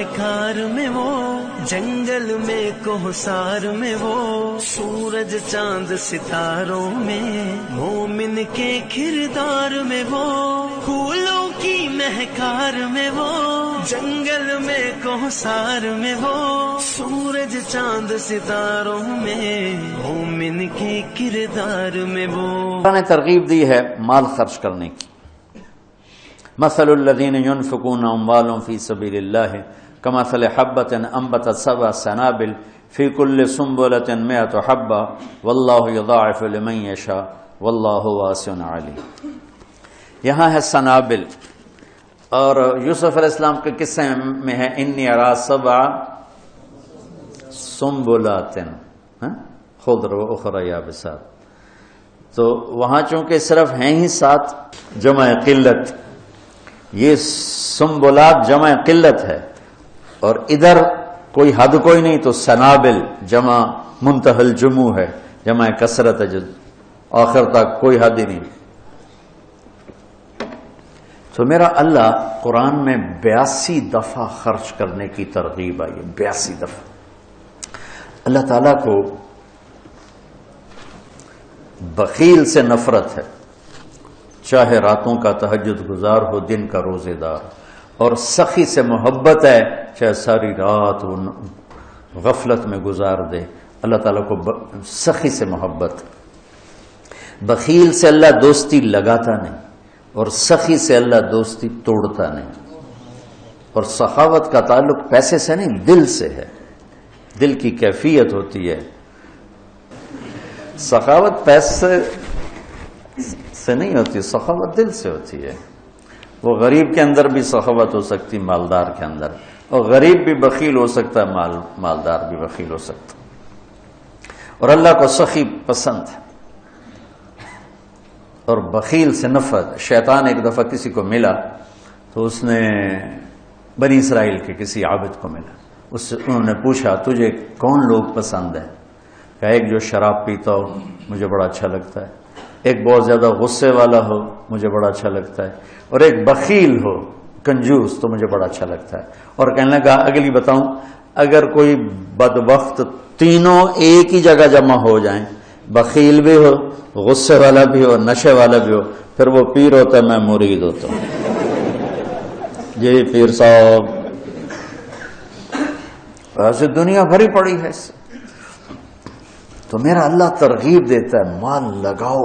مہکار میں وہ، جنگل میں کوہسار میں وہ، سورج چاند ستاروں میں، مومن کے کردار میں وہ، پھولوں کی مہکار میں وہ، جنگل میں کوہسار میں وہ، سورج چاند ستاروں میں، مومن کے کردار میں وہ۔ اللہ نے ترغیب دی ہے مال خرچ کرنے کی۔ مثل الذین ينفقون اموالهم فی سبیل اللہ کمثل حبۃ انبتت سبع سنابل فی کل سنبلۃ مئۃ حبۃ واللہ یضاعف لمن یشاء واللہ واسع علیم۔ یہاں ہے سنابل، اور یوسف علیہ السلام کے قصے میں ہے انی ارا سبع سنبلات خضر و اخری یابسات۔ تو وہاں چونکہ صرف ہیں ہی 7 جمع قلت، یہ سنبلات جمع قلت ہے، اور ادھر کوئی حد کوئی نہیں، تو سنابل جمع منتہی الجموع ہے، جمع کثرت ہے، جو آخر تک کوئی حد ہی نہیں۔ تو میرا اللہ قرآن میں 82 دفعہ خرچ کرنے کی ترغیب آئی ہے، 82 دفعہ۔ اللہ تعالیٰ کو بخیل سے نفرت ہے، چاہے راتوں کا تہجد گزار ہو، دن کا روزے دار، اور سخی سے محبت ہے، چاہے ساری رات وہ غفلت میں گزار دے، اللہ تعالیٰ کو سخی سے محبت۔ بخیل سے اللہ دوستی لگاتا نہیں، اور سخی سے اللہ دوستی توڑتا نہیں۔ اور سخاوت کا تعلق پیسے سے نہیں، دل سے ہے، دل کی کیفیت ہوتی ہے۔ سخاوت پیسے سے نہیں ہوتی، سخاوت دل سے ہوتی ہے۔ وہ غریب کے اندر بھی سخاوت ہو سکتی، مالدار کے اندر، اور غریب بھی بخیل ہو سکتا ہے، مالدار بھی بخیل ہو سکتا ہے۔ اور اللہ کو سخی پسند ہے اور بخیل سے نفرت۔ شیطان ایک دفعہ کسی کو ملا، تو اس نے بنی اسرائیل کے کسی عابد کو ملا، انہوں نے پوچھا تجھے کون لوگ پسند ہے؟ کہ ایک جو شراب پیتا ہو مجھے بڑا اچھا لگتا ہے، ایک بہت زیادہ غصے والا ہو مجھے بڑا اچھا لگتا ہے، اور ایک بخیل ہو کنجوس تو مجھے بڑا اچھا لگتا ہے۔ اور کہنے لگا اگلی بتاؤں، اگر کوئی بدبخت تینوں ایک ہی جگہ جمع ہو جائیں، بخیل بھی ہو، غصے والا بھی ہو، نشے والا بھی ہو، پھر وہ پیر ہوتا ہے، میں مرید ہوتا ہوں۔ یہ پیر صاحب ایسے دنیا بھری پڑی ہے اس سے۔ تو میرا اللہ ترغیب دیتا ہے مال لگاؤ۔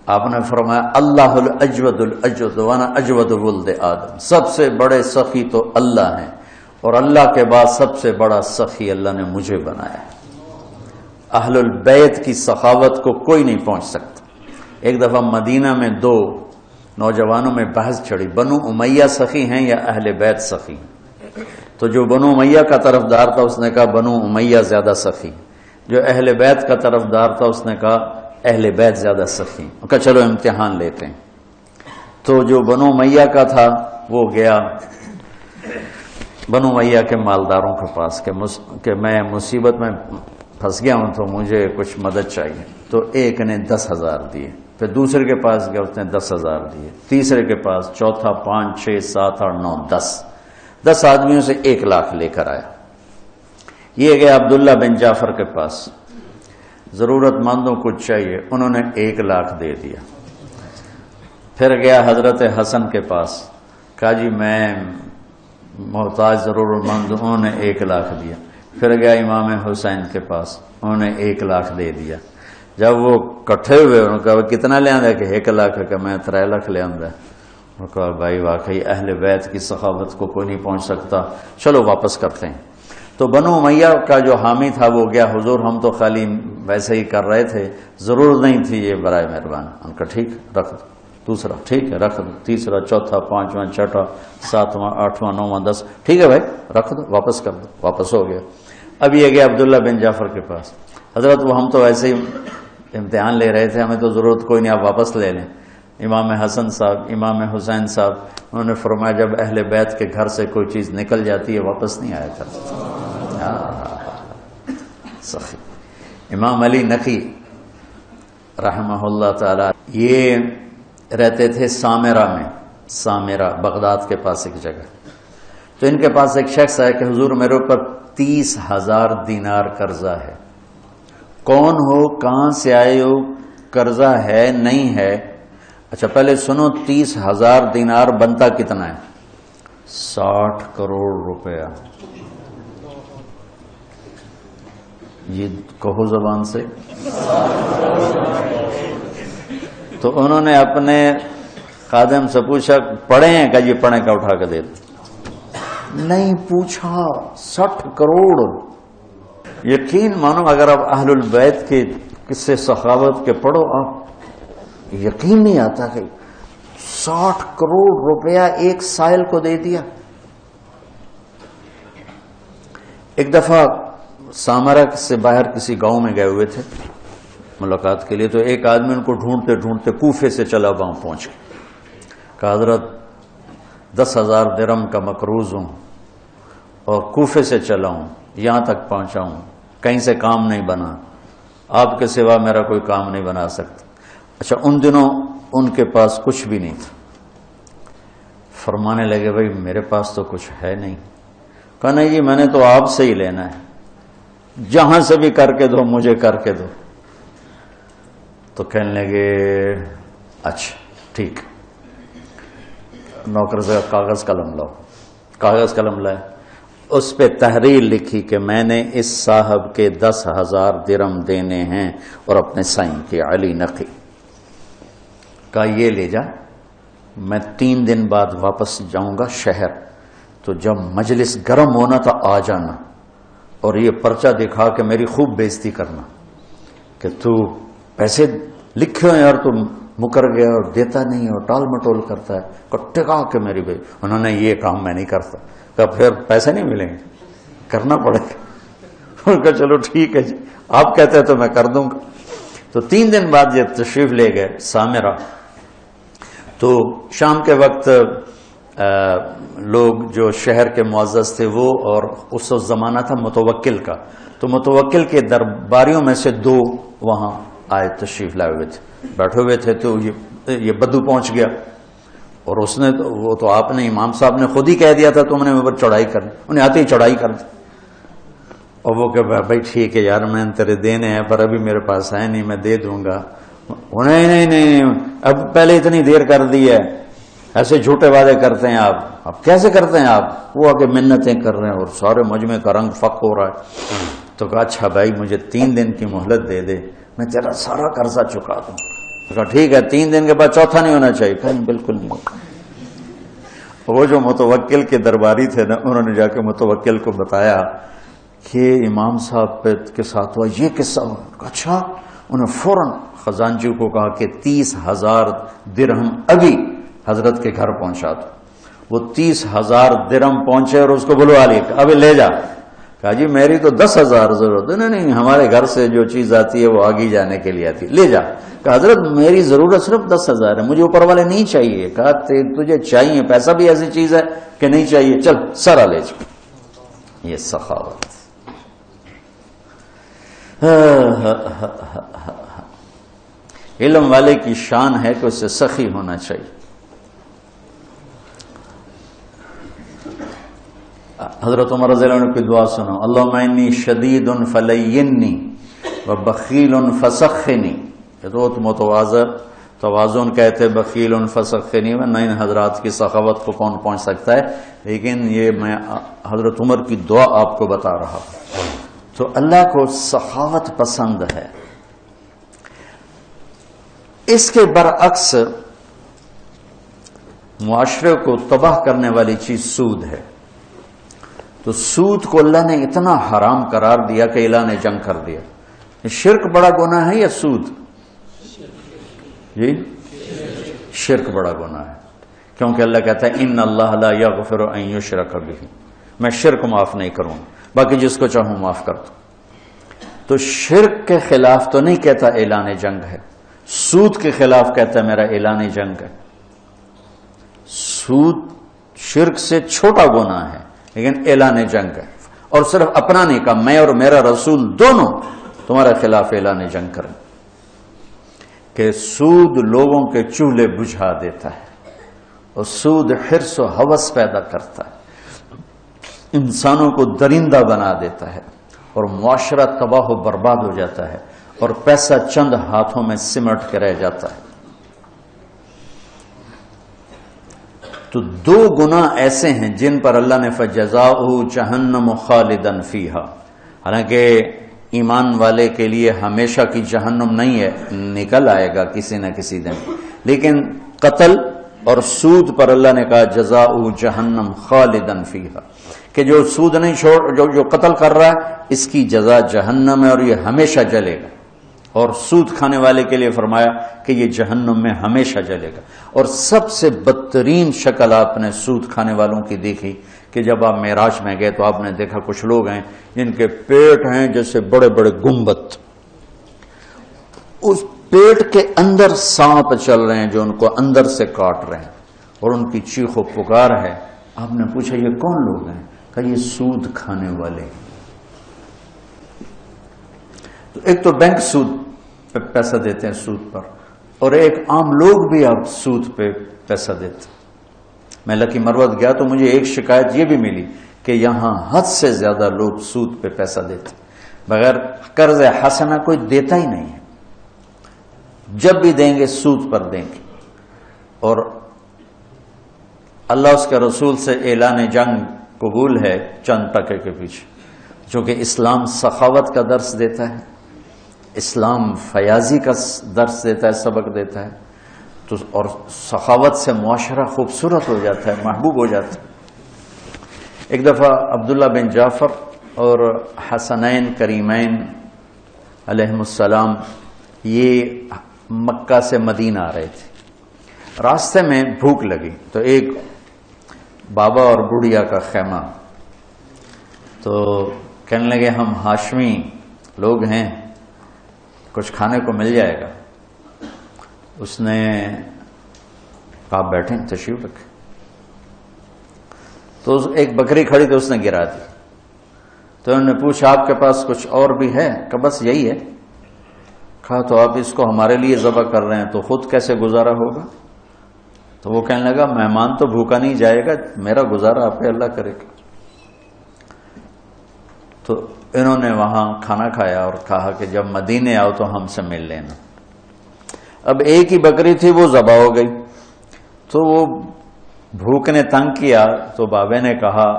آپ نے فرمایا اللہ الاجود الاجود وانا اجود ولد آدم، سب سے بڑے سخی تو اللہ ہیں، اور اللہ کے بعد سب سے بڑا سخی اللہ نے مجھے بنایا ہے۔ اہل البیت کی سخاوت کو کوئی نہیں پہنچ سکتا۔ ایک دفعہ مدینہ میں 2 نوجوانوں میں بحث چڑھی، بنو امیہ سخی ہیں یا اہل بیت سخی ہیں؟ تو جو بنو امیہ کا طرفدار تھا اس نے کہا بنو امیہ زیادہ سخی، جو اہل بیت کا طرفدار تھا اس نے کہا اہل بیت زیادہ سخی۔ کہا چلو امتحان لیتے ہیں۔ تو جو بنو امیہ کا تھا وہ گیا بنو امیہ کے مالداروں کے پاس کہ میں مصیبت میں پھنس گیا ہوں، تو مجھے کچھ مدد چاہیے۔ تو ایک نے 10,000 دیے، پھر دوسرے کے پاس گیا اس نے 10,000 دیے، تیسرے کے پاس، چوتھا 5 6 7 8 9 10 آدمیوں سے 1 لاکھ لے کر آیا۔ یہ گیا عبداللہ بن جعفر کے پاس، ضرورت مندوں کو چاہیے، انہوں نے 1 لاکھ دے دیا۔ پھر گیا حضرت حسن کے پاس، کہا جی میں محتاج ضرورت مند ہوں، انہوں نے 1 لاکھ دیا۔ پھر گیا امام حسین کے پاس، انہوں نے 1 لاکھ دے دیا۔ جب وہ کٹھے ہوئے انہوں نے کہا کتنا لے آندہ؟ کہ 1 لاکھ، کہ میں 3 لاکھ لے آندہ۔ انہوں نے کہا بھائی واقعی اہل بیت کی سخاوت کو کوئی نہیں پہنچ سکتا، چلو واپس کرتے ہیں۔ تو بنو امیہ کا جو حامی تھا وہ گیا، حضور ہم تو خالی ویسے ہی کر رہے تھے، ضرورت نہیں تھی، یہ برائے مہربان۔ ان کا ٹھیک رکھ دو، دوسرا ٹھیک ہے رکھ دو، تیسرا چوتھا 5واں 6واں 7واں 8واں 9واں 10، ٹھیک ہے بھائی رکھ دو، واپس کر دو، واپس ہو گیا۔ اب یہ گیا عبداللہ بن جعفر کے پاس، حضرت وہ ہم تو ویسے ہی امتحان لے رہے تھے، ہمیں تو ضرورت کوئی نہیں، آپ واپس لے لیں۔ امام حسن صاحب، امام حسین صاحب، انہوں نے فرمایا جب اہل بیت کے گھر سے کوئی چیز نکل جاتی ہے واپس نہیں آیا کرتی۔ سخی امام علی نقی رحمہ اللہ تعالی، یہ رہتے تھے سامرہ میں، سامرہ بغداد کے پاس ایک جگہ، تو ان کے پاس ایک شخص ہے کہ حضور میرے اوپر 30,000 دینار قرضہ ہے. کون ہو, کہاں سے آئے ہو, قرضہ ہے نہیں ہے؟ اچھا پہلے سنو, 30,000 دینار بنتا کتنا ہے؟ 60 کروڑ روپیہ. یہ کہو زبان سے. تو انہوں نے اپنے خادم سے پوچھا پڑھے ہیں کہ یہ پڑھیں کا اٹھا کے دے دو. نہیں پوچھا, 60 کروڑ. یقین مانو اگر آپ اہل البیت کے قصے سخاوت کے پڑھو, آپ یقین نہیں آتا کہ 60 کروڑ روپیہ ایک سائل کو دے دیا. ایک دفعہ سامرا سے باہر کسی گاؤں میں گئے ہوئے تھے ملاقات کے لیے, تو ایک آدمی ان کو ڈھونڈتے ڈھونڈتے کوفے سے چلا وہاں پہنچ گیا. کہا حضرت 10,000 درہم کا مقروض ہوں اور کوفے سے چلا ہوں, یہاں تک پہنچا ہوں, کہیں سے کام نہیں بنا, آپ کے سوا میرا کوئی کام نہیں بنا سکتا. اچھا ان دنوں ان کے پاس کچھ بھی نہیں تھا. فرمانے لگے بھائی میرے پاس تو کچھ ہے نہیں. کہا نہیں جی میں نے تو آپ سے ہی لینا ہے, جہاں سے بھی کر کے دو مجھے کر کے دو. تو کہنے لگے اچھا ٹھیک, نوکر سے کاغذ قلم لاؤ. کاغذ قلم لائے, اس پہ تحریر لکھی کہ میں نے اس صاحب کے 10,000 درہم دینے ہیں اور اپنے سائن کے علی نقی. کہا یہ لے جا, میں 3 دن بعد واپس جاؤں گا شہر, تو جب مجلس گرم ہونا تو آ جانا اور یہ پرچہ دکھا کے میری خوب بےزتی کرنا کہ تو پیسے لکھے ہیں اور تم مکر گیا اور دیتا نہیں اور ٹال مٹول کرتا ہے. ٹکا کے میری بھائی انہوں نے یہ کام میں نہیں کرتا. کہا پھر پیسے نہیں ملیں گے, کرنا پڑے گا. ان کا چلو ٹھیک ہے جی, آپ کہتے ہیں تو میں کر دوں گا. تو 3 دن بعد یہ تشریف لے گئے سامرا. تو شام کے وقت لوگ جو شہر کے معزز تھے وہ, اور اس زمانہ تھا متوکل کا, تو متوکل کے درباریوں میں سے 2 وہاں آئے تشریف لائے ہوئے تھے, بیٹھے ہوئے تھے. تو یہ بدو پہنچ گیا اور اس نے وہ تو آپ نے امام صاحب نے خود ہی کہہ دیا تھا تم نے اوپر چڑھائی کرنی, انہیں آتے ہی چڑھائی کر دی. اور وہ کہ بھائی ٹھیک ہے یار میں تیرے دینے ہیں پر ابھی میرے پاس ہے نہیں, میں دے دوں گا. نہیں اب پہلے اتنی دیر کر دی ہے, ایسے جھوٹے وعدے کرتے ہیں آپ کیسے کرتے ہیں آپ؟ وہ آگے منتیں کر رہے ہیں اور سارے مجمع کا رنگ فق ہو رہا ہے. تو کہا اچھا بھائی مجھے 3 دن کی مہلت دے دے, میں تیرا سارا قرضہ چکا دوں. کہا ٹھیک ہے 3 دن کے بعد چوتھا نہیں ہونا چاہیے. کہیں بالکل نہیں. وہ جو متوکل کے درباری تھے نا, انہوں نے جا کے متوکل کو بتایا کہ امام صاحب کے ساتھ ہوا یہ قصہ. اچھا. انہوں نے فوراً خزانچی کو کہا کہ 30,000 درہم ابھی حضرت کے گھر پہنچا دو. وہ 30,000 درہم پہنچے اور اس کو بلوا لیا, ابھی لے جا. کہا جی میری تو 10,000 ضرورت ہے. نہیں ہمارے گھر سے جو چیز آتی ہے وہ آگے جانے کے لیے آتی ہے, لے جا. کہا حضرت میری ضرورت صرف 10,000 ہے, مجھے اوپر والے نہیں چاہیے. کہا تجھے چاہیے, پیسہ بھی ایسی چیز ہے کہ نہیں چاہیے, چل سارا لے جا. یہ سخاوت. علم والے کی شان ہے کہ اسے سخی ہونا چاہیے. حضرت عمر رضی اللہ عنہ کی دعا سنو, اللہم انی شدید فلینی وبخیل فسخنی. یہ تو توازن کہتے, بخیل فسخنی. نہ ان حضرات کی سخاوت کو کون پہنچ سکتا ہے, لیکن یہ میں حضرت عمر کی دعا آپ کو بتا رہا ہوں. تو اللہ کو سخاوت پسند ہے. اس کے برعکس معاشرے کو تباہ کرنے والی چیز سود ہے. تو سود کو اللہ نے اتنا حرام قرار دیا کہ اعلان جنگ کر دیا. شرک بڑا گناہ ہے یا سود؟ جی شرک بڑا گناہ ہے, کیونکہ اللہ کہتا ہے ان اللہ لا یغفر ان یشرک بہ, میں شرک معاف نہیں کروں, باقی جس کو چاہوں معاف کر دوں. تو شرک کے خلاف تو نہیں کہتا اعلان جنگ ہے, سود کے خلاف کہتا ہے میرا اعلان جنگ ہے. سود شرک سے چھوٹا گناہ ہے لیکن اعلان جنگ ہے, اور صرف اپنا نہیں کہا, میں اور میرا رسول دونوں تمہارے خلاف اعلان جنگ کریں. کہ سود لوگوں کے چولہے بجھا دیتا ہے اور سود حرص و ہوس پیدا کرتا ہے. انسانوں کو درندہ بنا دیتا ہے اور معاشرہ تباہ و برباد ہو جاتا ہے اور پیسہ چند ہاتھوں میں سمٹ کے رہ جاتا ہے۔ تو دو گناہ ایسے ہیں جن پر اللہ نے فَجَزَاؤُهُ جَهَنَّمُ خَالِدًا فِيهَا، حالانکہ ایمان والے کے لیے ہمیشہ کی جہنم نہیں ہے، نکل آئے گا کسی نہ کسی دن، لیکن قتل اور سود پر اللہ نے کہا جزاؤ جہنم خالدن فیہا، کہ جو سود نہیں چھوڑ جو قتل کر رہا ہے اس کی جزا جہنم ہے اور یہ ہمیشہ جلے گا، اور سود کھانے والے کے لیے فرمایا کہ یہ جہنم میں ہمیشہ جلے گا۔ اور سب سے بدترین شکل آپ نے سود کھانے والوں کی دیکھی کہ جب آپ معراج میں گئے تو آپ نے دیکھا کچھ لوگ ہیں جن کے پیٹ ہیں جیسے بڑے بڑے گنبد، اس پیٹ کے اندر سانپ چل رہے ہیں جو ان کو اندر سے کاٹ رہے ہیں اور ان کی چیخ و پکار ہے۔ آپ نے پوچھا یہ کون لوگ ہیں؟ کہا یہ سود کھانے والے۔ تو ایک تو بینک سود پہ پیسہ دیتے ہیں سود پر، اور ایک عام لوگ بھی آپ سود پہ پیسہ دیتے ہیں۔ میں لکی مروت گیا تو مجھے ایک شکایت یہ بھی ملی کہ یہاں حد سے زیادہ لوگ سود پہ پیسہ دیتے ہیں، بغیر قرض حسنہ کوئی دیتا ہی نہیں ہے، جب بھی دیں گے سود پر دیں گے۔ اور اللہ اس کے رسول سے اعلان جنگ قبول ہے چند ٹکے کے پیچھے، جو کہ اسلام سخاوت کا درس دیتا ہے، اسلام فیاضی کا درس دیتا ہے، سبق دیتا ہے، تو اور سخاوت سے معاشرہ خوبصورت ہو جاتا ہے، محبوب ہو جاتا ہے۔ ایک دفعہ عبداللہ بن جعفر اور حسنین کریمین علیہم السلام یہ مکہ سے مدینہ آ رہے تھے، راستے میں بھوک لگی تو ایک بابا اور بڑھیا کا خیمہ، تو کہنے لگے ہم ہاشمی لوگ ہیں، کچھ کھانے کو مل جائے گا؟ اس نے کہا بیٹھیں تشریف رکھیں، تو ایک بکری کھڑی تو اس نے گرا دی، تو انہوں نے پوچھا آپ کے پاس کچھ اور بھی ہے؟ کہ بس یہی ہے۔ کہا تو آپ اس کو ہمارے لیے ذبح کر رہے ہیں تو خود کیسے گزارا ہوگا؟ تو وہ کہنے لگا مہمان تو بھوکا نہیں جائے گا، میرا گزارا آپ پہ اللہ کرے گا۔ تو انہوں نے وہاں کھانا کھایا اور کہا کہ جب مدینے آؤ تو ہم سے مل لینا۔ اب ایک ہی بکری تھی وہ ذبح ہو گئی، تو وہ بھوک نے تنگ کیا، تو بابے نے کہا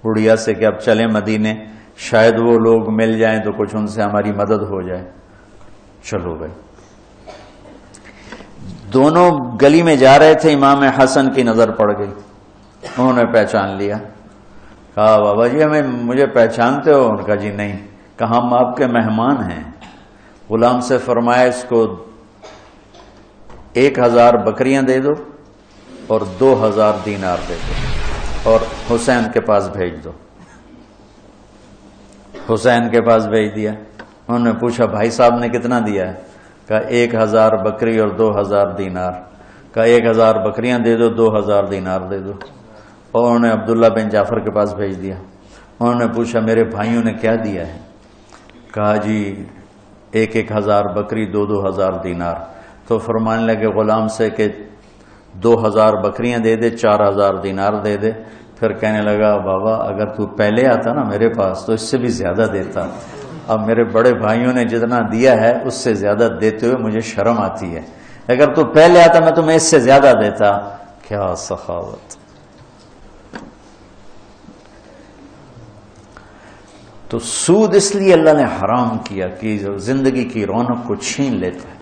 بڑھیا سے کہ اب چلیں مدینے، شاید وہ لوگ مل جائیں تو کچھ ان سے ہماری مدد ہو جائے۔ چلو بھائی، دونوں گلی میں جا رہے تھے، امام حسن کی نظر پڑ گئی، انہوں نے پہچان لیا۔ کہا بابا جی مجھے پہچانتے ہو؟ ان کا جی نہیں۔ کہا ہم آپ کے مہمان ہیں۔ غلام سے فرمایا اس کو 1000 بکریاں دے دو اور 2000 دینار دے دو اور حسین کے پاس بھیج دو۔ حسین کے پاس بھیج دیا۔ انہوں نے پوچھا بھائی صاحب نے کتنا دیا ہے؟ کہا 1000 بکری اور 2000 دینار۔ کہا 1000 بکریاں دے دو، 2000 دینار دے دو۔ اور انہوں نے عبداللہ بن جعفر کے پاس بھیج دیا۔ انہوں نے پوچھا میرے بھائیوں نے کیا دیا ہے؟ کہا جی 1000 بکری، 2000 دینار۔ تو فرمانے لگے غلام سے کہ 2000 بکریاں دے دے، 4000 دینار دے دے۔ پھر کہنے لگا بابا اگر تو پہلے آتا نا میرے پاس تو اس سے بھی زیادہ دیتا، اب میرے بڑے بھائیوں نے جتنا دیا ہے اس سے زیادہ دیتے ہوئے مجھے شرم آتی ہے، اگر تو پہلے آتا میں تمہیں اس سے زیادہ دیتا۔ کیا سخاوت! تو سود اس لیے اللہ نے حرام کیا کہ زندگی کی رونق کو چھین لیتا ہے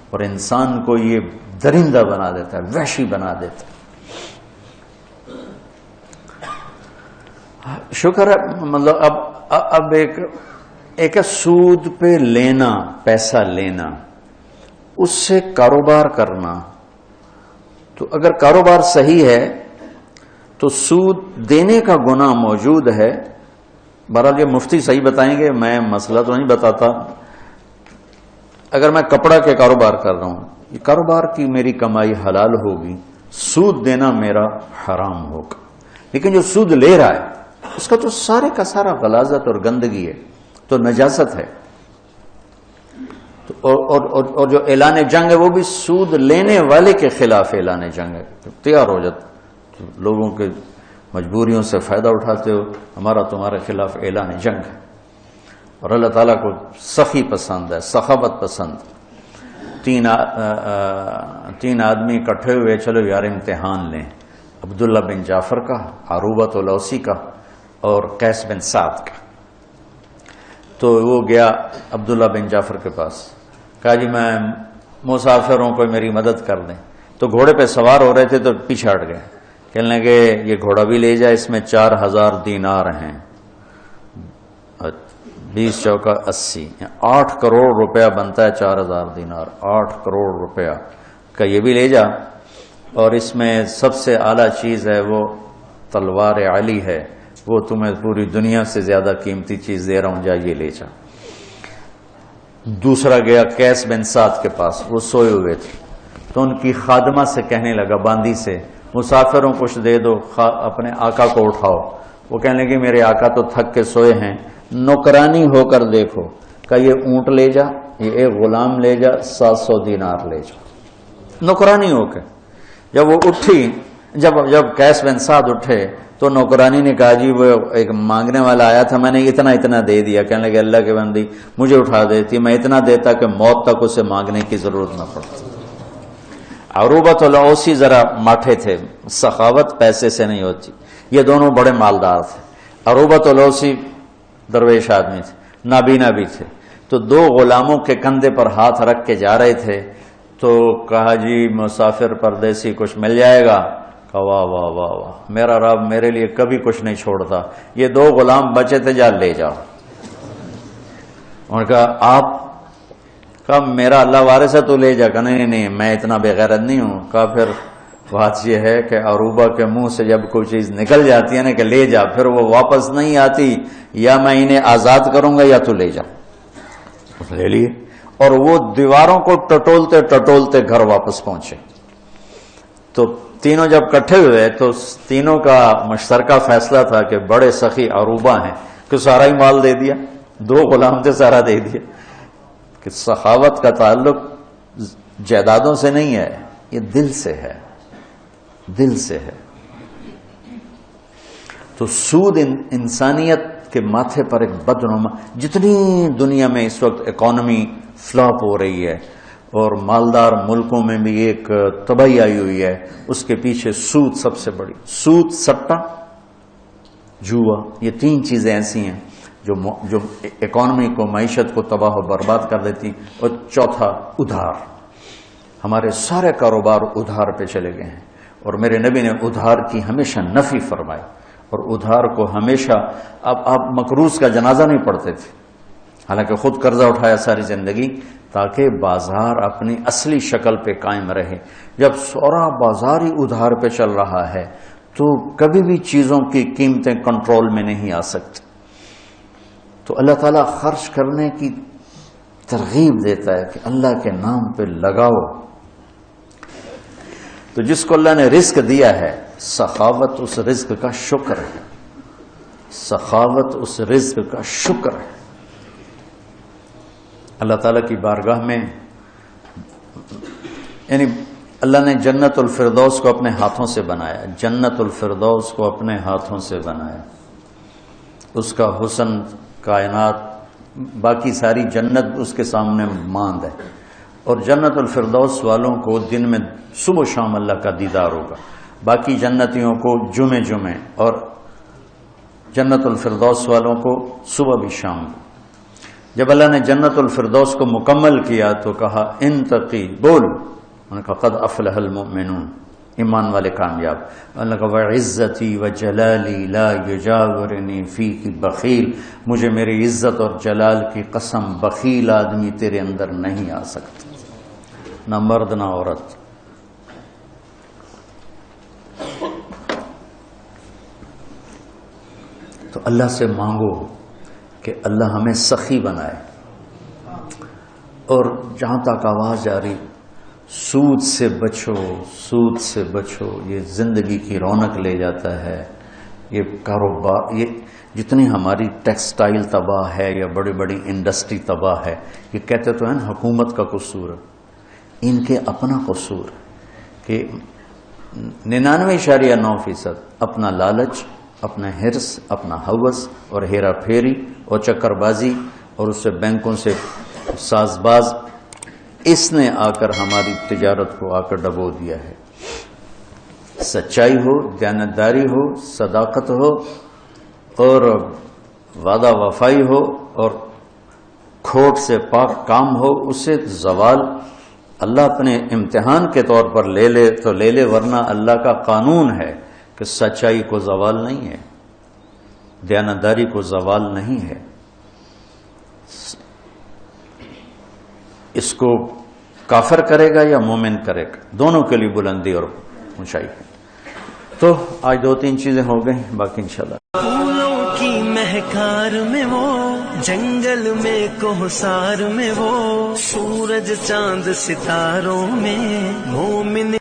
اور انسان کو یہ درندہ بنا دیتا ہے، وحشی بنا دیتا ہے۔ شکر ہے مطلب اب ایک سود پہ لینا، پیسہ لینا، اس سے کاروبار کرنا، تو اگر کاروبار صحیح ہے تو سود دینے کا گناہ موجود ہے۔ بہرحال یہ مفتی صحیح بتائیں گے، میں مسئلہ تو نہیں بتاتا۔ اگر میں کپڑا کے کاروبار کر رہا ہوں، یہ کاروبار کی میری کمائی حلال ہوگی، سود دینا میرا حرام ہوگا، لیکن جو سود لے رہا ہے اس کا تو سارے کا سارا غلاظت اور گندگی ہے، تو نجاست ہے۔ اور جو اعلان جنگ ہے وہ بھی سود لینے والے کے خلاف اعلان جنگ ہے۔ تیار ہو جاتا لوگوں کے مجبوریوں سے فائدہ اٹھاتے ہو، ہمارا تمہارے خلاف اعلان جنگ ہے۔ اور اللہ تعالیٰ کو سخی پسند ہے، سخاوت پسند۔ تین آدمی اکٹھے ہوئے، چلو یار امتحان لیں، عبداللہ بن جعفر کا، عروبۃ الاوسی کا اور قیس بن سعد کا۔ تو وہ گیا عبداللہ بن جعفر کے پاس، کہا جی میں مسافروں کو میری مدد کر دیں۔ تو گھوڑے پہ سوار ہو رہے تھے تو پیچھے ہٹ گئے، کہنے لگے یہ گھوڑا بھی لے جائے، اس میں 4000 دینار ہیں، 20 چوکا 80، 8 کروڑ روپیہ بنتا ہے 4000 دینار، 8 کروڑ روپیہ کا یہ بھی لے جا، اور اس میں سب سے اعلیٰ چیز ہے وہ تلوار علی ہے، وہ تمہیں پوری دنیا سے زیادہ قیمتی چیز دے رہا ہوں، جا یہ لے جا۔ دوسرا گیا قیس بن سعد کے پاس، وہ سوئے ہوئے تھے، تو ان کی خادمہ سے کہنے لگا، باندی سے، مسافروں کو کچھ دے دو، اپنے آقا کو اٹھاؤ۔ وہ کہنے لگے میرے آقا تو تھک کے سوئے ہیں، نوکرانی ہو کر دیکھو، کہ یہ اونٹ لے جا، یہ ایک غلام لے جا، 700 دینار لے جا۔ نوکرانی ہو کے جب وہ اٹھی، جب قیس بن سعد اٹھے تو نوکرانی نے کہا جی وہ ایک مانگنے والا آیا تھا، میں نے اتنا دے دیا۔ کہنے لگے اللہ کے بندی مجھے اٹھا دیتی، میں اتنا دیتا کہ موت تک اسے مانگنے کی ضرورت نہ پڑتی۔ عروبۃ الاوسی ذرا ماٹھے تھے، سخاوت پیسے سے نہیں ہوتی، یہ دونوں بڑے مالدار تھے۔ عروبۃ الاوسی درویش آدمی تھے، نابینا بھی تھے، تو 2 غلاموں کے کندھے پر ہاتھ رکھ کے جا رہے تھے، تو کہا جی مسافر پردیسی کچھ مل جائے گا؟ کہا واہ واہ واہ واہ، میرا رب میرے لیے کبھی کچھ نہیں چھوڑتا، یہ 2 غلام بچے تھے، جا لے جاؤ۔ انہوں نے کہا آپ؟ کہا میرا اللہ وارث ہے تو لے جا۔ کہا نہیں میں اتنا بے غیرت نہیں ہوں۔ کہا پھر بات یہ ہے کہ عروبہ کے منہ سے جب کوئی چیز نکل جاتی ہے نا کہ لے جا، پھر وہ واپس نہیں آتی، یا میں انہیں آزاد کروں گا یا تو لے جا۔ لے لیے، اور وہ دیواروں کو ٹٹولتے گھر واپس پہنچے۔ تو تینوں جب کٹھے ہوئے تو تینوں کا مشترکہ فیصلہ تھا کہ بڑے سخی عروبہ ہیں کہ سارا ہی مال دے دیا، 2 غلام تھے سارا دے دیا، کہ سخاوت کا تعلق جائیدادوں سے نہیں ہے، یہ دل سے ہے، دل سے ہے۔ تو سود انسانیت کے ماتھے پر ایک بدنما، جتنی دنیا میں اس وقت اکانومی فلاپ ہو رہی ہے اور مالدار ملکوں میں بھی ایک تباہی آئی ہوئی ہے، اس کے پیچھے سود سب سے بڑی، سود، سٹا، جوا، یہ 3 چیزیں ایسی ہیں جو اکانومی کو، معیشت کو تباہ و برباد کر دیتی۔ اور چوتھا ادھار، ہمارے سارے کاروبار ادھار پہ چلے گئے ہیں، اور میرے نبی نے ادھار کی ہمیشہ نفی فرمائی، اور ادھار کو ہمیشہ، اب آپ مقروض کا جنازہ نہیں پڑھتے تھے، حالانکہ خود قرضہ اٹھایا ساری زندگی تاکہ بازار اپنی اصلی شکل پہ قائم رہے۔ جب سورا بازار ہی ادھار پہ چل رہا ہے تو کبھی بھی چیزوں کی قیمتیں کنٹرول میں نہیں آ سکتی۔ تو اللہ تعالیٰ خرچ کرنے کی ترغیب دیتا ہے کہ اللہ کے نام پہ لگاؤ۔ تو جس کو اللہ نے رزق دیا ہے، سخاوت اس رزق کا شکر ہے، سخاوت اس رزق کا شکر ہے۔ اللہ تعالیٰ کی بارگاہ میں، یعنی اللہ نے جنت الفردوس کو اپنے ہاتھوں سے بنایا، جنت الفردوس کو اپنے ہاتھوں سے بنایا، اس کا حسن کائنات، باقی ساری جنت اس کے سامنے ماند ہے، اور جنت الفردوس والوں کو دن میں صبح و شام اللہ کا دیدار ہوگا، باقی جنتیوں کو جمعے، اور جنت الفردوس والوں کو صبح بھی شام۔ جب اللہ نے جنت الفردوس کو مکمل کیا تو کہا انتقی، بول، انہوں نے کہا قد افلح المؤمنون، ایمان والے کامیاب۔ اللہ کا وعزتی وجلالی لا یجاورنی فیک بخیل، مجھے میری عزت اور جلال کی قسم بخیل آدمی تیرے اندر نہیں آ سکتا، نہ مرد نہ عورت۔ تو اللہ سے مانگو کہ اللہ ہمیں سخی بنائے، اور جہاں تک آواز جاری، سود سے بچو، سود سے بچو، یہ زندگی کی رونق لے جاتا ہے، یہ کاروبار، یہ جتنی ہماری ٹیکسٹائل تباہ ہے یا بڑی بڑی انڈسٹری تباہ ہے، یہ کہتے تو ہیں نا حکومت کا قصور ہے، ان کے اپنا قصور کہ 99.9% اپنا لالچ، اپنا حرص، اپنا ہوس اور ہیرا پھیری اور چکر بازی اور اس سے بینکوں سے ساز باز، اس نے آ کر ہماری تجارت کو آ کر ڈبو دیا ہے۔ سچائی ہو، دیانتداری ہو، صداقت ہو اور وعدہ وفائی ہو اور کھوٹ سے پاک کام ہو، اسے زوال اللہ اپنے امتحان کے طور پر لے لے تو لے لے، ورنہ اللہ کا قانون ہے کہ سچائی کو زوال نہیں ہے، دیانتداری کو زوال نہیں ہے۔ اس کو کافر کرے گا یا مومن کرے گا، دونوں کے لیے بلندی اور اونچائی ہے۔ تو آج 2-3 چیزیں ہو گئی، باقی انشاءاللہ پھولوں کی مہکار میں وہ، جنگل میں کوہسار میں وہ، سورج چاند ستاروں میں مومن